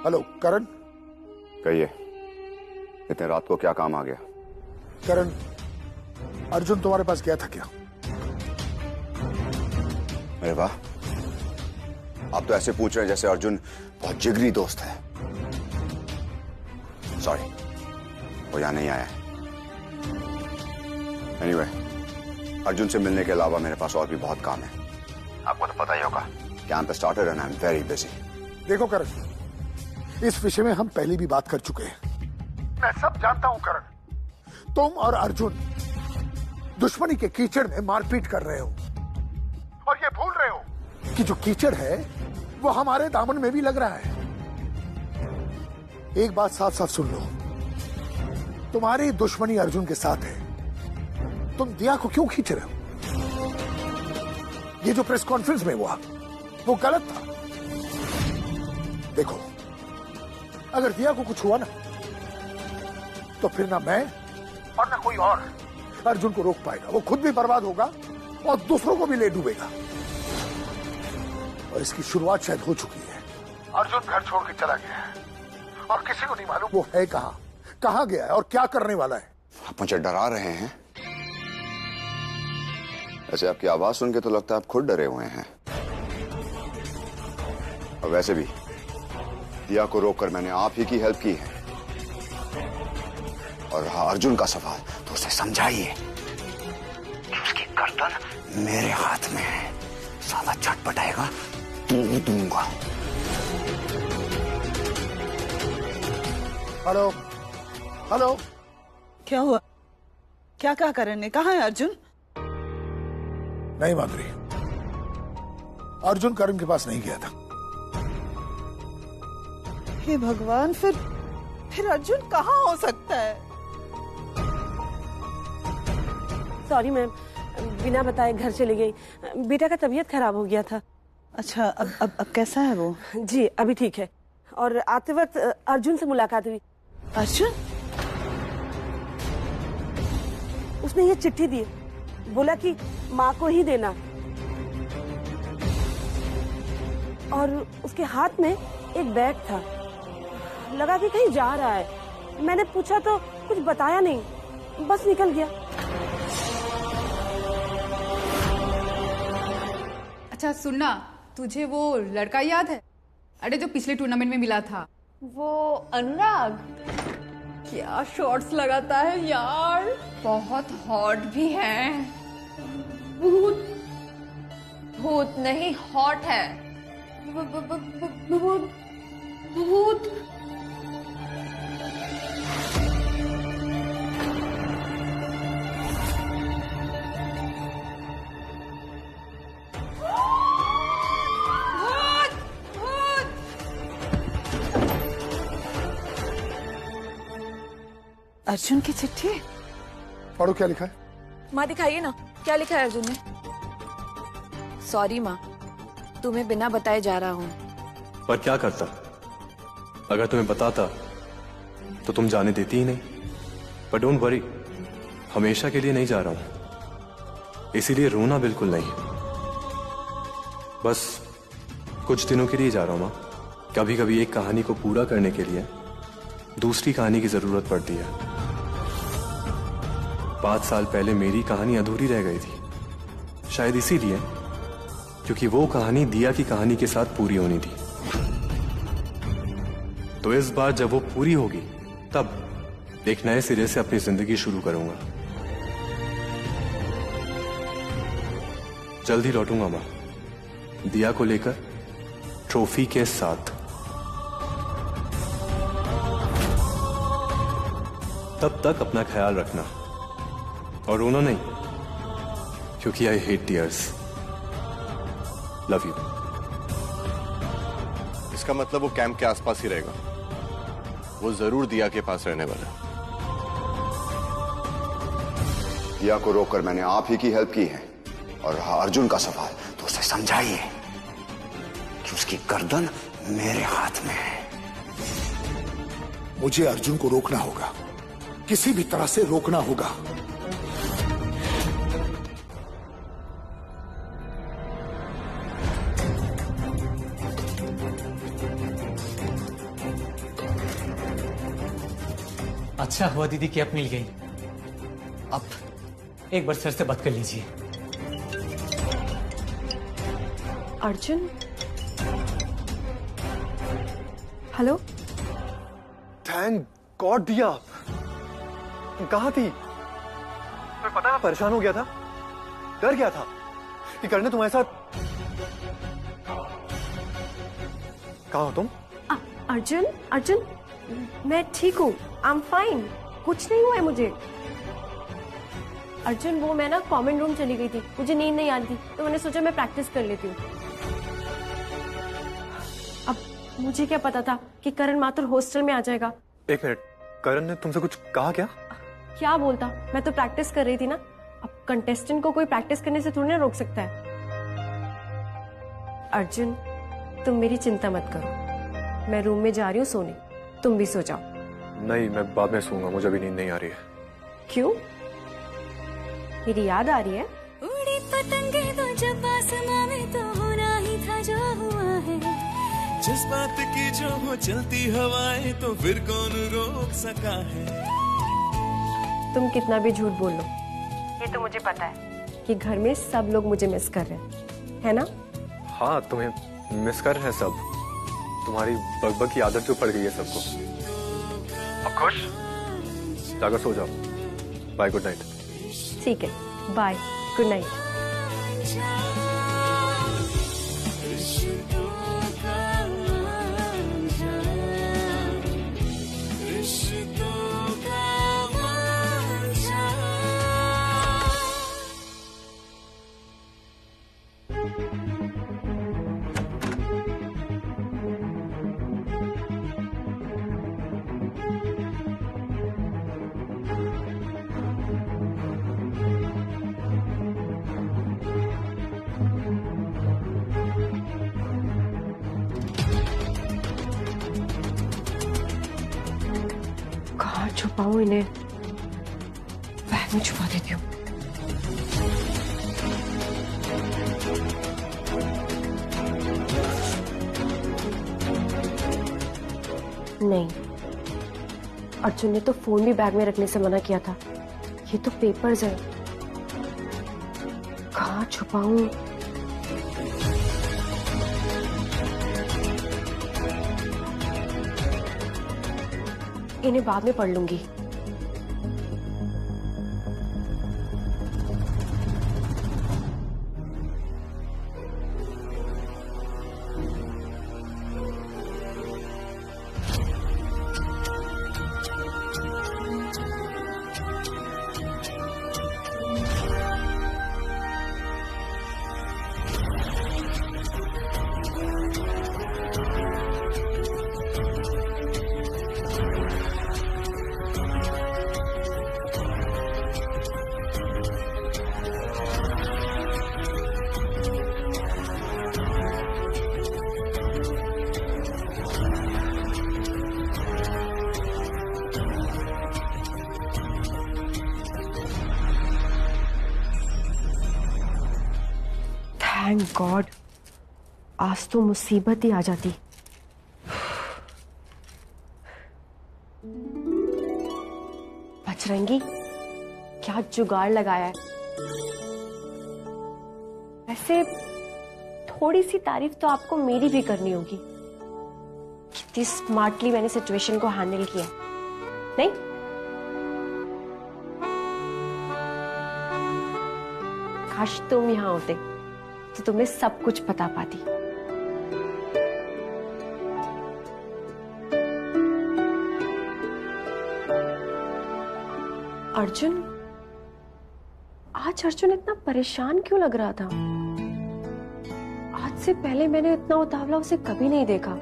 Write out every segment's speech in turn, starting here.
Hello करण। कहिए, इतने रात को क्या काम आ गया? करण, अर्जुन तुम्हारे पास गया था क्या? अरे वाह, आप तो ऐसे पूछ रहे हैं जैसे अर्जुन बहुत जिगरी दोस्त है। सॉरी, वो यहाँ नहीं आया है। एनीवे, अर्जुन से मिलने के अलावा मेरे पास और भी बहुत काम है। आपको तो पता ही होगा, camp started and I am very busy. देखो करण, इस विषय में हम पहले भी बात कर चुके हैं। मैं सब जानता हूं करण। तुम और अर्जुन दुश्मनी के कीचड़ में मारपीट कर रहे हो और ये भूल रहे हो कि जो कीचड़ है वो हमारे दामन में भी लग रहा है। एक बात साफ साफ सुन लो, तुम्हारी दुश्मनी अर्जुन के साथ है। तुम दिया को क्यों खींच रहे हो? ये जो प्रेस कॉन्फ्रेंस में हुआ वो गलत था। देखो, अगर दिया को कुछ हुआ ना तो फिर ना मैं और ना कोई और अर्जुन को रोक पाएगा। वो खुद भी बर्बाद होगा और दूसरों को भी ले डूबेगा। और इसकी शुरुआत शायद हो चुकी है। अर्जुन घर छोड़ के चला गया है और किसी को नहीं मालूम वो है कहां गया है और क्या करने वाला है। आप मुझे डरा रहे हैं? वैसे आपकी आवाज सुन के तो लगता है आप खुद डरे हुए हैं। और वैसे भी दिया को रोककर मैंने आप ही की हेल्प की है। और रहा अर्जुन का सवाल, तो उसे समझाइए कि उसकी गर्दन मेरे हाथ में है। साला छटपटाएगा तो दूंगा। हेलो हेलो, क्या हुआ? क्या कहा करण ने? कहा है अर्जुन? नहीं माधुरी, अर्जुन करण के पास नहीं गया था। हे भगवान, फिर अर्जुन कहाँ हो सकता है? सॉरी मैम, बिना बताए घर चली गई। बेटा का तबीयत खराब हो गया था। अच्छा, अब कैसा है वो? जी अभी ठीक है। और आते वक्त अर्जुन से मुलाकात हुई। अर्जुन? उसने ये चिट्ठी दी, बोला कि माँ को ही देना। और उसके हाथ में एक बैग था, लगा कि कहीं जा रहा है। मैंने पूछा तो कुछ बताया नहीं, बस निकल गया। अच्छा सुनना, तुझे वो लड़का याद है? अरे जो पिछले टूर्नामेंट में मिला था, वो अनुराग। क्या शॉट्स लगाता है यार, बहुत हॉट भी है। भूत भूत नहीं, हॉट है। भूत भूत। अर्जुन की चिट्ठी? पढ़ो क्या लिखा है। माँ दिखाइए ना, क्या लिखा है अर्जुन ने। सॉरी माँ, तुम्हें बिना बताए जा रहा हूँ। पर क्या करता? अगर तुम्हें बताता तो तुम जाने देती ही नहीं। पर डोंट वरी, हमेशा के लिए नहीं जा रहा हूं, इसीलिए रोना बिल्कुल नहीं। बस कुछ दिनों के लिए जा रहा हूं मां। कभी कभी एक कहानी को पूरा करने के लिए दूसरी कहानी की जरूरत पड़ती है। 5 साल पहले मेरी कहानी अधूरी रह गई थी, शायद इसीलिए क्योंकि वो कहानी दिया की कहानी के साथ पूरी होनी थी। तो इस बार जब वो पूरी होगी तब एक नए सिरे से अपनी जिंदगी शुरू करूंगा। जल्दी लौटूंगा मां, दिया को लेकर, ट्रॉफी के साथ। तब तक अपना ख्याल रखना और रोना नहीं, क्योंकि I hate tears. Love you. इसका मतलब वो कैंप के आसपास ही रहेगा। वो जरूर दिया के पास रहने वाला है। दिया को रोककर मैंने आप ही की हेल्प की है। और रहा अर्जुन का सवाल, तो उसे समझाइए कि उसकी गर्दन मेरे हाथ में है। मुझे अर्जुन को रोकना होगा, किसी भी तरह से रोकना होगा। अच्छा हुआ दीदी कि आप मिल गई। अब एक बार सर से बात कर लीजिए। अर्जुन, हेलो। थैंक गॉड दिया आप। तुम कहाँ थी? तुम्हें पता है मैं परेशान हो गया था, डर गया था कि करने तुम्हारे साथ। कहाँ हो तुम? अर्जुन, अर्जुन, मैं ठीक हूँ, आई एम फाइन, कुछ नहीं हुआ है मुझे। अर्जुन, वो मैं ना कॉमन रूम चली गई थी, मुझे नींद नहीं आती तो मैंने सोचा मैं प्रैक्टिस कर लेती हूँ। अब मुझे क्या पता था कि करण माथुर हॉस्टल में आ जाएगा। एक मिनट, करण ने तुमसे कुछ कहा क्या? क्या बोलता, मैं तो प्रैक्टिस कर रही थी ना। अब कंटेस्टेंट को कोई प्रैक्टिस करने से थोड़ी ना रोक सकता है। अर्जुन, तुम मेरी चिंता मत करो, मैं रूम में जा रही हूँ सोने, तुम भी सो जाओ। नहीं, मैं बाद में सोऊंगा, मुझे अभी नींद नहीं आ रही है। क्यों? मेरी याद आ रही है? उड़ी पतंगे तो जब आसमां में तो होना ही था जो हुआ है। जिस बात की जो हो चलती हवाएं तो फिर कौन रोक सका है। तुम कितना भी झूठ बोल लो, ये तो मुझे पता है कि घर में सब लोग मुझे मिस कर रहे हैं, है ना? हाँ, तुम्हें मिस कर रहे हैं सब। तुम्हारी बकबक की आदत जो पड़ गई है सबको। अब खुश? जाकर सो जाओ। Bye, good night. ठीक है, बाय, गुड नाइट। कहाँ छुपाऊं इन्हें? बैग में छुपा देती हूँ। नहीं, अर्जुन ने तो फोन भी बैग में रखने से मना किया था। ये तो पेपर्स है, कहाँ छुपाऊं? इन्हें बाद में पढ़ लूंगी। थैंक गॉड, आज तो मुसीबत ही आ जाती। बजरंगी, क्या जुगाड़ लगाया है। वैसे थोड़ी सी तारीफ तो आपको मेरी भी करनी होगी, कितनी स्मार्टली मैंने सिचुएशन को हैंडल किया, नहीं? काश तुम यहां होते तो तुम्हें सब कुछ बता पाती। अर्जुन, आज अर्जुन इतना परेशान क्यों लग रहा था? आज से पहले मैंने इतना उतावला उसे कभी नहीं देखा।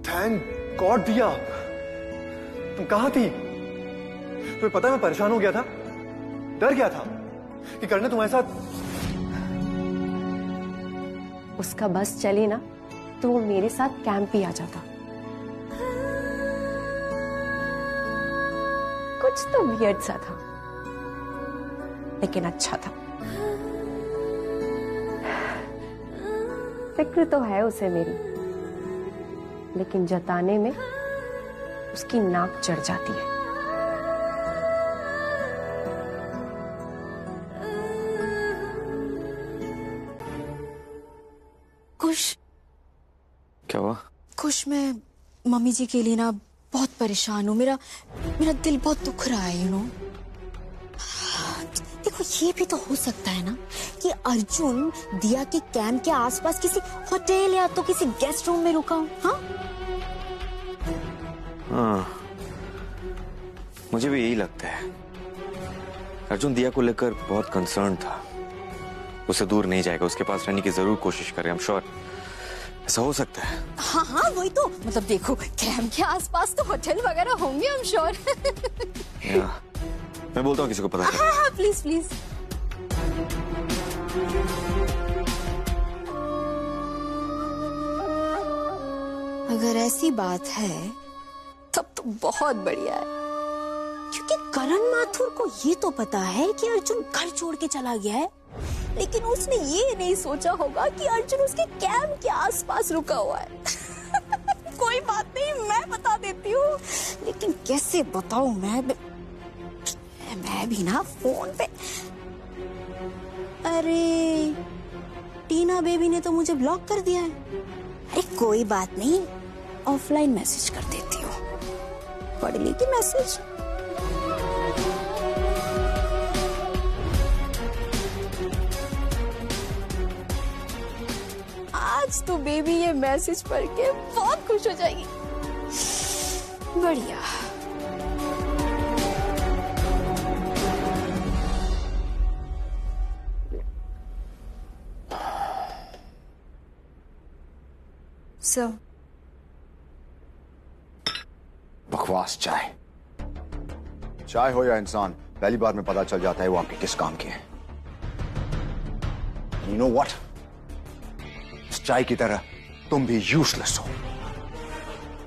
थैंक गॉड दिया। तुम कहाँ थी? तुम्हें पता है मैं परेशान हो गया था, डर गया था कि करने तुम्हारे साथ। उसका बस चली ना तो वो मेरे साथ कैंप ही आ जाता। कुछ तो वियर्ड सा था, लेकिन अच्छा था। फिक्र तो है उसे मेरी, लेकिन जताने में उसकी नाक चढ़ जाती है। खुश, क्या हुआ? खुश, मैं मम्मी जी के लिए ना बहुत परेशान हूँ। मेरा दिल बहुत दुख रहा है, यू नो। देखो, ये भी तो हो सकता है ना कि अर्जुन दिया के कैंप के आसपास किसी होटल या तो किसी गेस्ट रूम में रुका हो। हाँ, मुझे भी यही लगता है। अर्जुन दिया को लेकर बहुत कंसर्न था। उसे दूर नहीं जाएगा, उसके पास रहने की जरूर कोशिश करें। आई एम श्योर ऐसा हो सकता है। हाँ हाँ, वही तो, मतलब देखो, कैंप के आसपास तो होटल वगैरह होंगे, आई एम श्योर। मैं बोलता हूँ किसी को पता कर। हाँ हाँ, प्लीज प्लीज। अगर ऐसी बात है तब तो बहुत बढ़िया है, क्योंकि करण माथुर को ये तो पता है कि अर्जुन घर छोड़ के चला गया है, लेकिन उसने ये नहीं सोचा होगा कि अर्जुन उसके कैंप के आसपास रुका हुआ है। कोई बात नहीं, मैं बता देती हूँ, लेकिन कैसे बताऊं मैं भी ना फोन पे। अरे टीना बेबी ने तो मुझे ब्लॉक कर दिया है। अरे कोई बात नहीं, ऑफलाइन मैसेज कर देती हूँ, पढ़ लेगी मैसेज। आज तो बेबी ये मैसेज पढ़ के बहुत खुश हो जाएगी। बढ़िया। सर, बकवास चाय। चाय हो या इंसान, पहली बार में पता चल जाता है वो आपके किस काम के हैं। You know what? इस चाय की तरह तुम भी यूजलेस हो।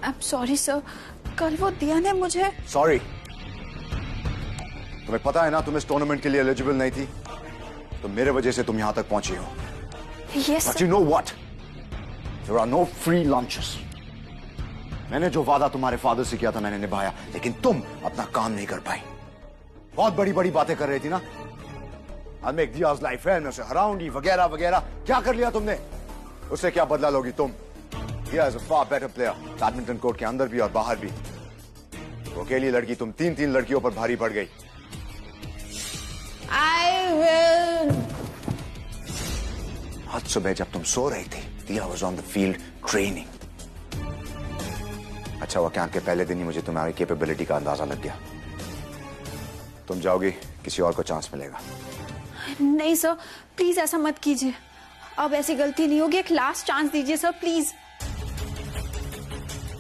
I'm sorry सर, कल वो दिया ने मुझे। सॉरी? तुम्हें पता है ना तुम इस टूर्नामेंट के लिए एलिजिबल नहीं थी, तो मेरे वजह से तुम यहां तक पहुंची हो। Yes, But you know what? There are no free lunches. मैंने जो वादा तुम्हारे फादर से किया था मैंने निभाया, लेकिन तुम अपना काम नहीं कर पाई। बहुत बड़ी बड़ी बातें कर रही थी ना, I'll make Dia's life hell, मैं उसे हराऊंगी वगैरह वगैरह। क्या कर लिया तुमने? उससे क्या बदला लोगी तुम? Dia is a far better player, badminton court के अंदर भी और बाहर भी। वो अकेली लड़की, तुम तीन तीन लड़कियों पर भारी पड़ गई। I will. आज सुबह जब तुम सो रही थी, Dia was on the field training. अच्छा हुआ कैंप के पहले दिन ही मुझे तुम्हारी कैपेबिलिटी का अंदाजा लग गया। तुम जाओगी, किसी और को चांस मिलेगा। नहीं सर, प्लीज ऐसा मत कीजिए। अब ऐसी गलती नहीं होगी, एक लास्ट चांस दीजिए सर, प्लीज।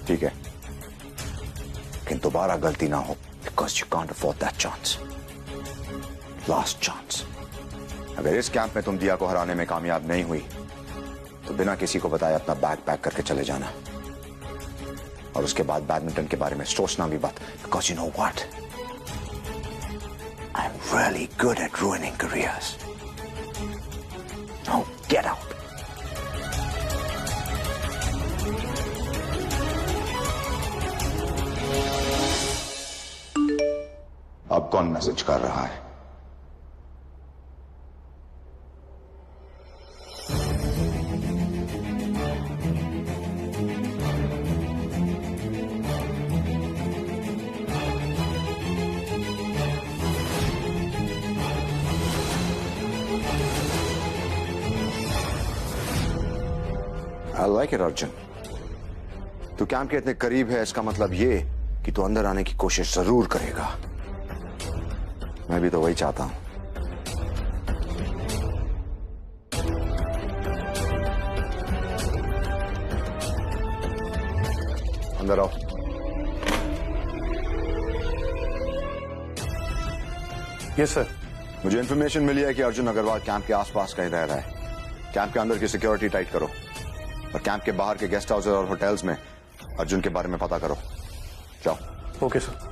ठीक है, लेकिन दोबारा गलती ना हो, because you can't afford that chance. Last chance. अगर इस कैंप में तुम दिया को हराने में कामयाब नहीं हुई, तो बिना किसी को बताए अपना बैग पैक करके चले जाना, और उसके बाद बैडमिंटन के बारे में सोचना भी मत, because you know what? I'm really good at ruining careers. Now get out. अब कौन मैसेज कर रहा है? I like it, Arjun. तू कैंप के इतने करीब है, इसका मतलब ये कि तू अंदर आने की कोशिश जरूर करेगा। मैं भी तो वही चाहता हूं। अंदर आओ। Yes sir. मुझे इंफॉर्मेशन मिली है कि अर्जुन अग्रवाल कैंप के आसपास कहीं रह रहा है। कैंप के अंदर की सिक्योरिटी टाइट करो, और कैंप के बाहर के गेस्ट हाउस और होटल्स में अर्जुन के बारे में पता करो। जाओ। Okay sir.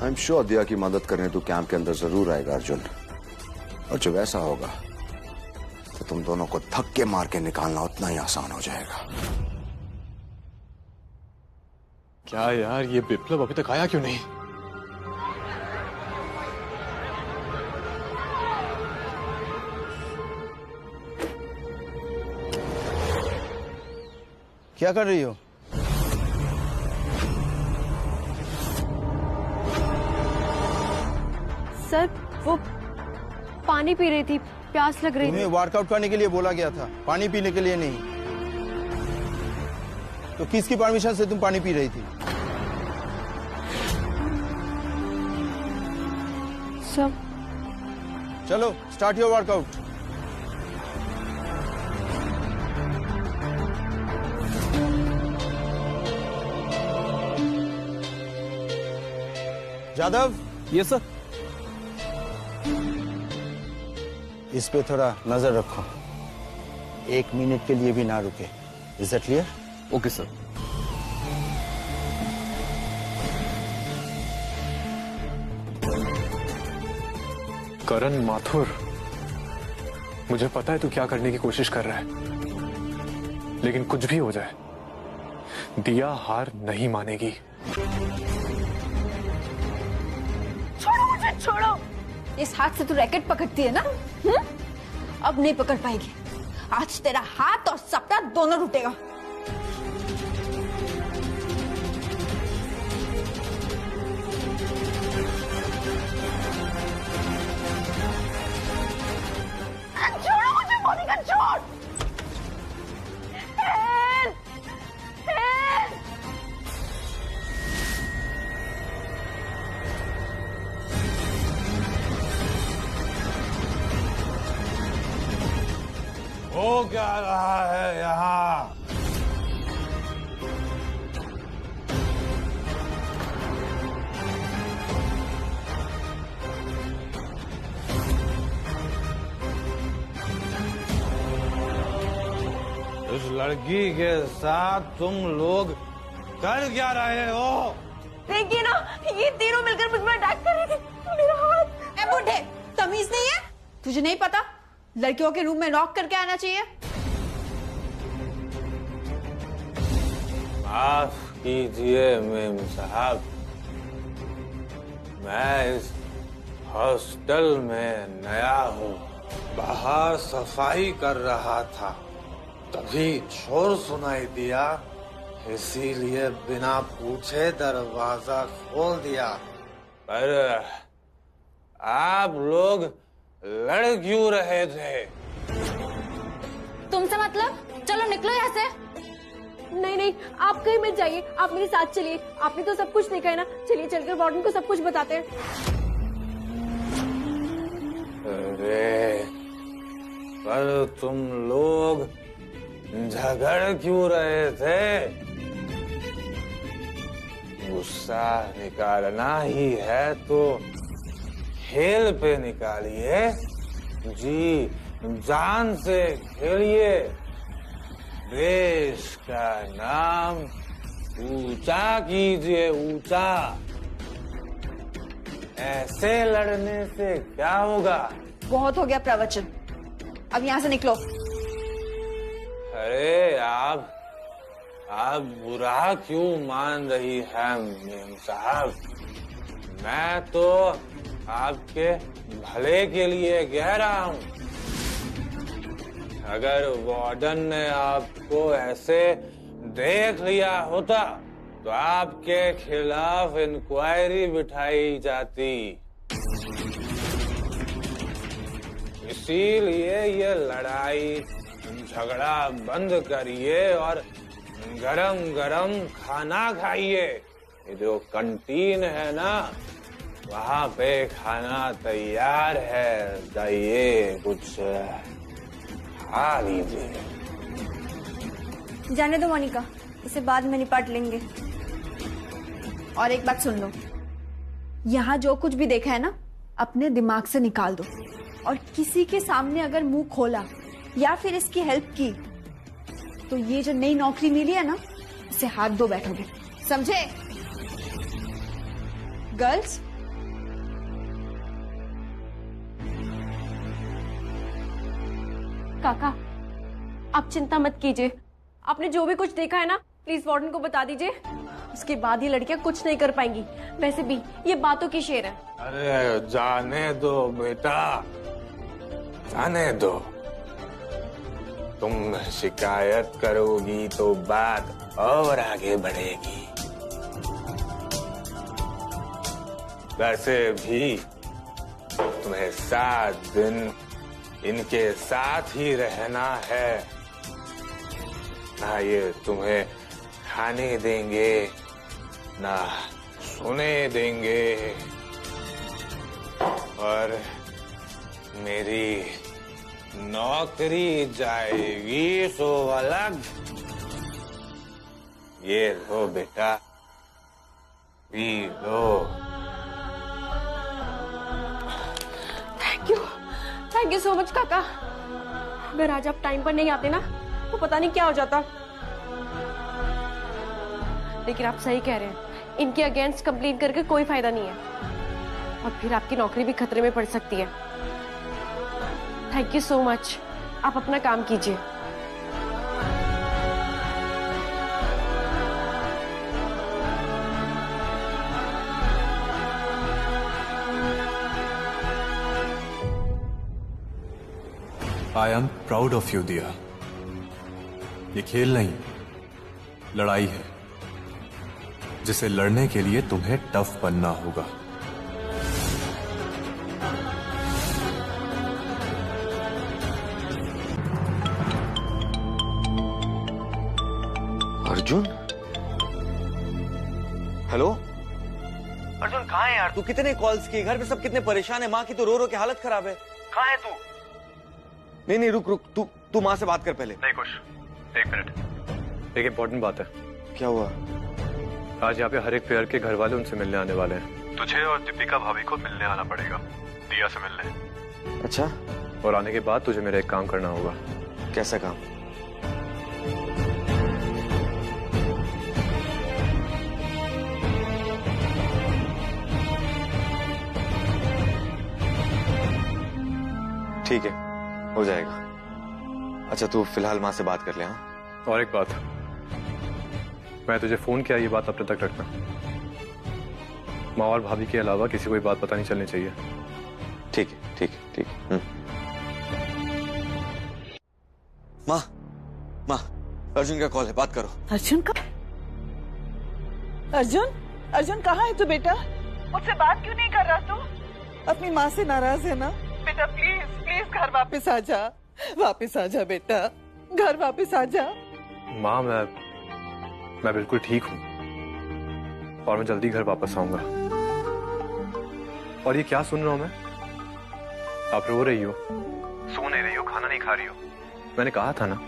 I am sure दिया की मदद करने तू कैंप के अंदर जरूर आएगा अर्जुन, और जब ऐसा होगा तो तुम दोनों को धक्के मार के निकालना उतना ही आसान हो जाएगा। क्या यार, ये विप्लव अभी तक आया क्यों नहीं? क्या कर रही हो? सर वो पानी पी रही थी, प्यास लग रही थी। तुम्हें वर्कआउट करने के लिए बोला गया था, पानी पीने के लिए नहीं। तो किसकी परमिशन से तुम पानी पी रही थी? सर चलो start your workout. Jadhav. Yes sir. इस पे थोड़ा नजर रखो, 1 मिनट के लिए भी ना रुके। Is that clear? Okay sir. Karan Mathur, मुझे पता है तू क्या करने की कोशिश कर रहा है, लेकिन कुछ भी हो जाए दिया हार नहीं मानेगी। छोड़ो मुझे, छोड़ो। इस हाथ से तू रैकेट पकड़ती है ना? अब नहीं पकड़ पाएगी। आज तेरा हाथ और सपना दोनों टूटेगा। छोड़ो मुझे, मोनिका छोड़। हो क्या रहा है यहाँ? इस लड़की के साथ तुम लोग कर क्या रहे हो? देखिए ना, ये तीनों मिलकर मुझ पर अटैक कर रहे थे। मेरा हाथ। ए बूढ़े, तमीज नहीं है? तुझे नहीं पता लड़कियों के रूम में नॉक करके आना चाहिए? माफ कीजिए मेम साहब, मैं इस हॉस्टल में नया हूँ। बाहर सफाई कर रहा था, तभी शोर सुनाई दिया, इसीलिए बिना पूछे दरवाजा खोल दिया। पर आप लोग लड़ क्यों रहे थे? तुमसे मतलब? चलो निकलो यहाँ से। नहीं नहीं, आप कहीं मत जाइए, आप मेरे साथ चलिए। आपने तो सब कुछ देखा है ना, चलिए चलकर वार्डन को सब कुछ बताते हैं। अरे पर तुम लोग झगड़ क्यों रहे थे? गुस्सा निकालना ही है तो खेल पे निकालिए जी, जान से खेलिए। देश का नाम ऊंचा कीजिए, ऊंचा। ऐसे लड़ने से क्या होगा? बहुत हो गया प्रवचन, अब यहाँ से निकलो। अरे आप बुरा क्यों मान रही हैं मेम साहब? मैं तो आपके भले के लिए कह रहा हूँ। अगर वार्डन ने आपको ऐसे देख लिया होता तो आपके खिलाफ इंक्वायरी बिठाई जाती। इसीलिए ये लड़ाई झगड़ा बंद करिए और गरम गरम खाना खाइए। ये जो कैंटीन है ना, वहाँ पे खाना तैयार है, जाइए कुछ खा लीजिए। जाने दो मोनिका, इसे बाद में निपट लेंगे। और एक बात सुन लो, यहाँ जो कुछ भी देखा है ना, अपने दिमाग से निकाल दो। और किसी के सामने अगर मुंह खोला या फिर इसकी हेल्प की तो ये जो नई नौकरी मिली है ना, इसे हाथ धो बैठोगे, समझे? गर्ल्स, काका, आप चिंता मत कीजिए। आपने जो भी कुछ देखा है ना, प्लीज वार्डन को बता दीजिए। उसके बाद ये लड़कियां कुछ नहीं कर पाएंगी। वैसे भी ये बातों की शेर है। अरे जाने दो बेटा, जाने दो। तुम शिकायत करोगी तो बात और आगे बढ़ेगी। वैसे भी तुम्हें 7 दिन इनके साथ ही रहना है। ना ये तुम्हें खाने देंगे, ना सोने देंगे, और मेरी नौकरी जाएगी सो अलग। ये लो बेटा, P low. Thank you so much काका। अगर आज आप टाइम पर नहीं आते ना तो पता नहीं क्या हो जाता। लेकिन आप सही कह रहे हैं, इनके अगेंस्ट कंप्लेन करके कोई फायदा नहीं है, और फिर आपकी नौकरी भी खतरे में पड़ सकती है। Thank you so much. आप अपना काम कीजिए। I am proud of you दिया। ये खेल नहीं, लड़ाई है, जिसे लड़ने के लिए तुम्हें टफ बनना होगा। अर्जुन? हेलो अर्जुन, कहाँ है यार तू? कितने कॉल्स किए, घर पे सब कितने परेशान है, माँ की तो रो रो के हालत खराब है। कहाँ है तू? नहीं रुक, तू माँ से बात कर पहले। नहीं कुछ, 1 मिनट। एक इम्पोर्टेंट बात है। क्या हुआ? आज यहाँ पे हर एक पेयर के घर वाले उनसे मिलने आने वाले हैं। तुझे और दीपिका भाभी को मिलने आना पड़ेगा, दिया से मिलने। अच्छा। और आने के बाद तुझे मेरा एक काम करना होगा। कैसा काम? ठीक है, हो जाएगा। अच्छा तू फिलहाल माँ से बात कर ले। हाँ, और एक बात, मैं तुझे फोन किया, ये बात अपने तक रखना। माँ और भाभी के अलावा किसी को ये बात पता नहीं चलनी चाहिए। ठीक है, ठीक है, ठीक है। माँ, अर्जुन का कॉल है, बात करो। अर्जुन का? अर्जुन कहाँ है तू बेटा? मुझसे बात क्यों नहीं कर रहा तू? अपनी माँ से नाराज है ना? बेटा प्लीज घर वापस आ जा, बेटा, घर वापस आ जा। माँ मैं बिल्कुल ठीक हूँ, और मैं जल्दी घर वापस आऊंगा। और ये क्या सुन रहा हूँ मैं? आप रो रही हो, सो नहीं रही हो, खाना नहीं खा रही हो। मैंने कहा था ना,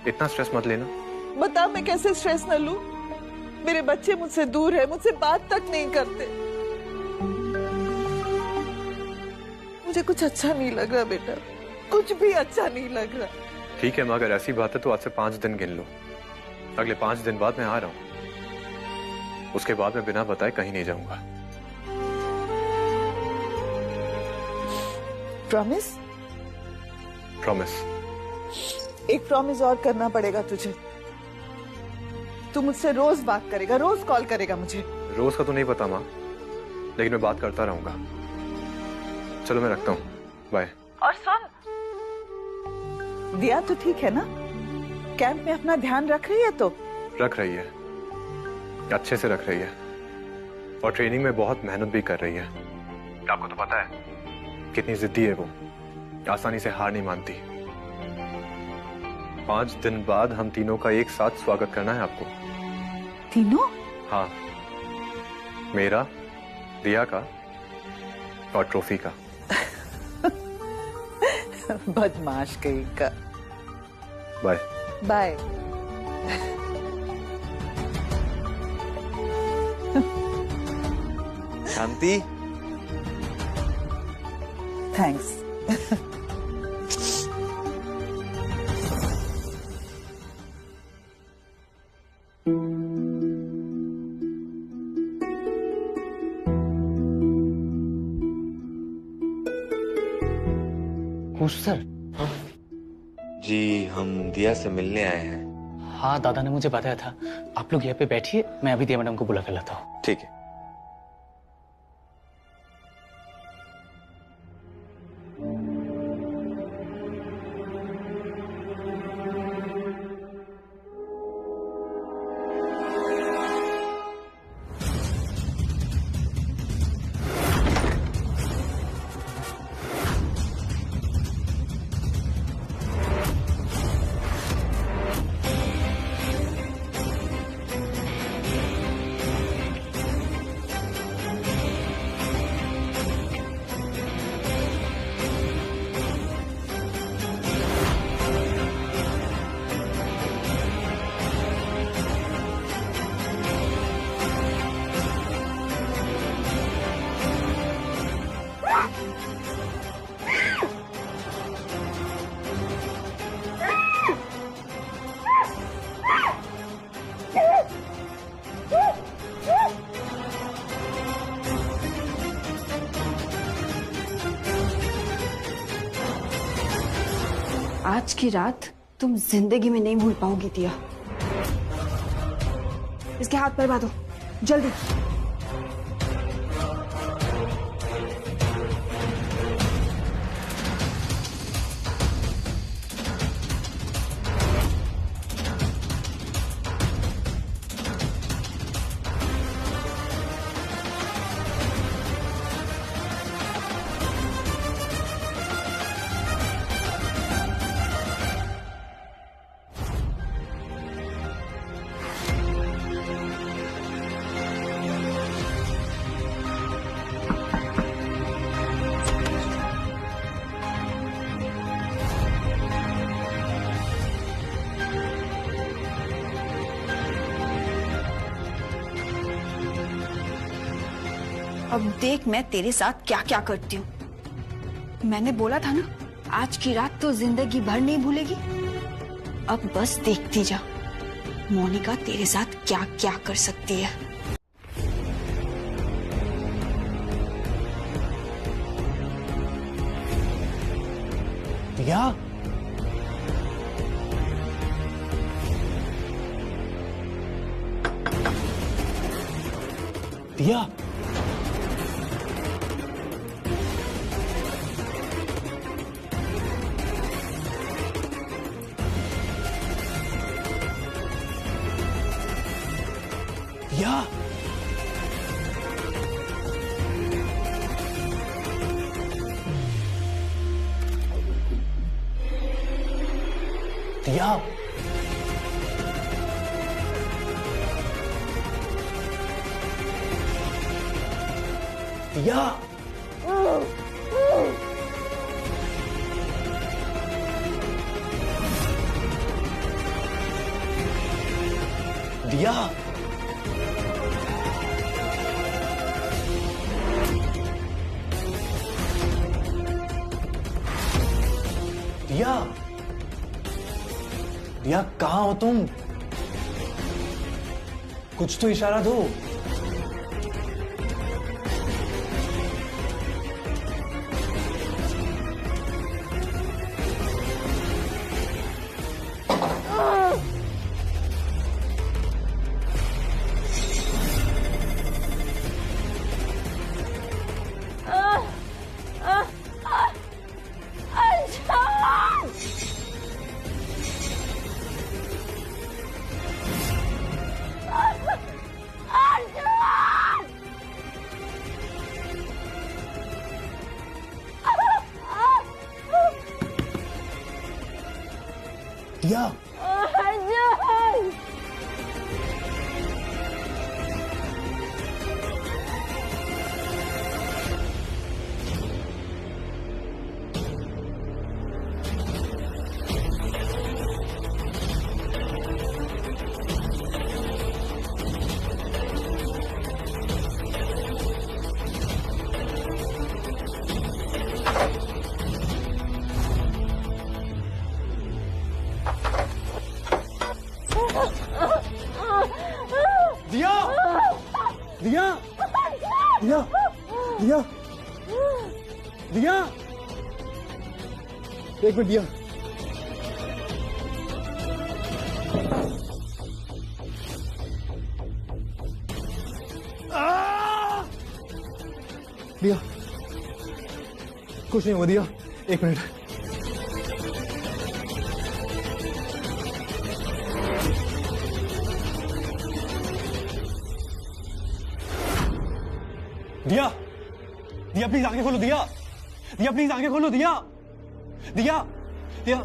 इतना स्ट्रेस मत लेना। बता मैं कैसे स्ट्रेस न लूं? मेरे बच्चे मुझसे दूर है, मुझसे बात तक नहीं करते। मुझे कुछ अच्छा नहीं लग रहा बेटा, कुछ भी अच्छा नहीं लग रहा। ठीक है माँ, अगर ऐसी बात है तो आज से 5 दिन गिन लो। अगले 5 दिन बाद मैं आ रहा हूँ, उसके बाद मैं बिना बताए कहीं नहीं जाऊंगा। प्रॉमिस? प्रॉमिस। एक प्रॉमिस और करना पड़ेगा तुझे। तू मुझसे रोज बात करेगा, रोज कॉल करेगा मुझे। रोज का तो नहीं पता माँ, लेकिन मैं बात करता रहूंगा। चलो मैं रखता हूँ, बाय। और सुन, दिया तो ठीक है ना? कैंप में अपना ध्यान रख रही है? तो रख रही है, अच्छे से रख रही है, और ट्रेनिंग में बहुत मेहनत भी कर रही है। आपको तो पता है कितनी जिद्दी है वो, आसानी से हार नहीं मानती। 5 दिन बाद हम तीनों का एक साथ स्वागत करना है आपको। तीनों? हाँ, मेरा, दिया का और ट्रॉफी का। बदमाश कहीं का। Bye bye. Shanti, thanks. Sir, जी हम दिया से मिलने आए हैं। हाँ, दादा ने मुझे बताया था। आप लोग यहाँ पे बैठिए, मैं अभी दिया मैडम को बुला कर लाता हूँ। ठीक है। आज की रात तुम जिंदगी में नहीं भूल पाओगी दिया। इसके हाथ पर बांधो जल्दी। अब देख मैं तेरे साथ क्या क्या करती हूँ। मैंने बोला था ना, आज की रात तो जिंदगी भर नहीं भूलेगी। अब बस देखती जा मोनिका तेरे साथ क्या क्या कर सकती है। दिया, दिया, दिया, दिया, दिया, दिया, दिया, दिया कहाँ हो तुम? कुछ तो इशारा दो। दिया, दिया, दिया, दिया, दिया, एक मिनट दिया, कुछ नहीं हुआ दिया, 1 मिनट। दिया, दिया प्लीज आंखें खोलो, दिया, दिया प्लीज आंखें खोलो, दिया, दिया, दिया।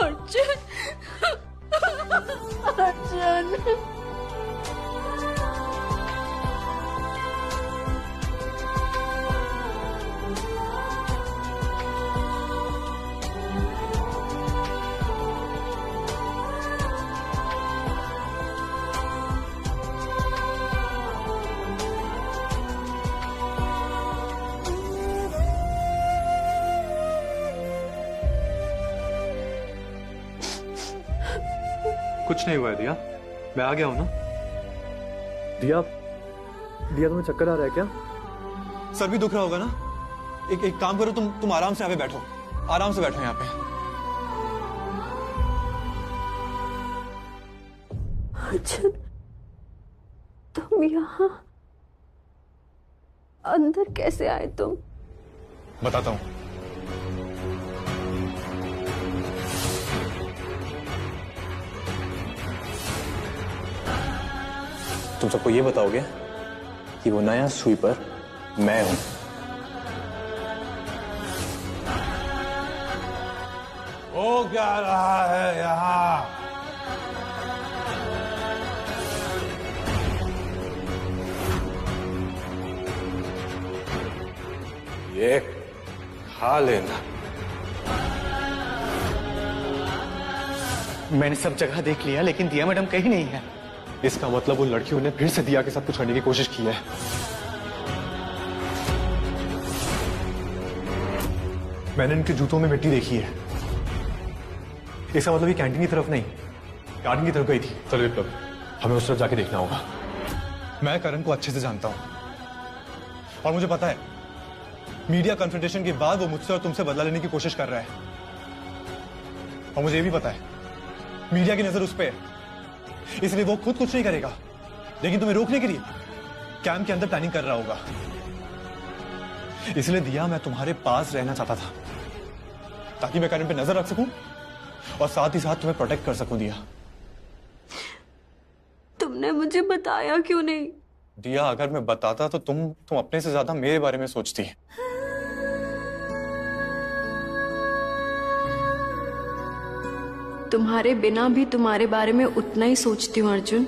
अर्जुन, कुछ नहीं हुआ है दिया, मैं आ गया हूं ना। दिया, दिया तुम्हें चक्कर आ रहा है क्या? सर भी दुख रहा होगा ना? एक काम करो, तुम आराम से यहाँ पे बैठो, आराम से बैठो यहाँ पे। अर्जुन, तुम यहाँ अंदर कैसे आए तुम? बताता हूँ। तुम सबको ये बताओगे कि वो नया स्वीपर मैं हूं। हो क्या रहा है यहाँ? ये खा लेना। मैंने सब जगह देख लिया, लेकिन दिया मैडम कहीं नहीं है। इसका मतलब उन लड़कियों ने फिर से दिया के साथ कुछ करने की कोशिश की है। मैंने इनके जूतों में मिट्टी देखी है। इसका मतलब ये कैंटीन की तरफ नहीं, गार्डन की तरफ गई थी। चलो विप्लव, हमें उस तरफ जाके देखना होगा। मैं करण को अच्छे से जानता हूं और मुझे पता है मीडिया कन्फ्रंटेशन के बाद वो मुझसे और तुमसे बदला लेने की कोशिश कर रहा है। और मुझे ये भी पता है मीडिया की नजर उस पर है, इसलिए वो खुद कुछ नहीं करेगा, लेकिन तुम्हें रोकने के लिए कैंप के अंदर प्लानिंग कर रहा होगा। इसलिए दिया, मैं तुम्हारे पास रहना चाहता था ताकि मैं करण पे नजर रख सकूं और साथ ही साथ तुम्हें प्रोटेक्ट कर सकूं। दिया, तुमने मुझे बताया क्यों नहीं? दिया, अगर मैं बताता तो तुम अपने से ज्यादा मेरे बारे में सोचती। तुम्हारे बिना भी तुम्हारे बारे में उतना ही सोचती हूँ अर्जुन,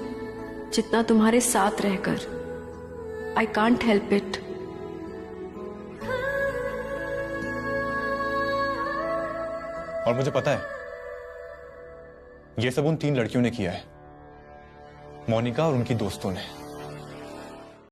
जितना तुम्हारे साथ रहकर। I can't help it. और मुझे पता है ये सब उन 3 लड़कियों ने किया है, मोनिका और उनकी दोस्तों ने।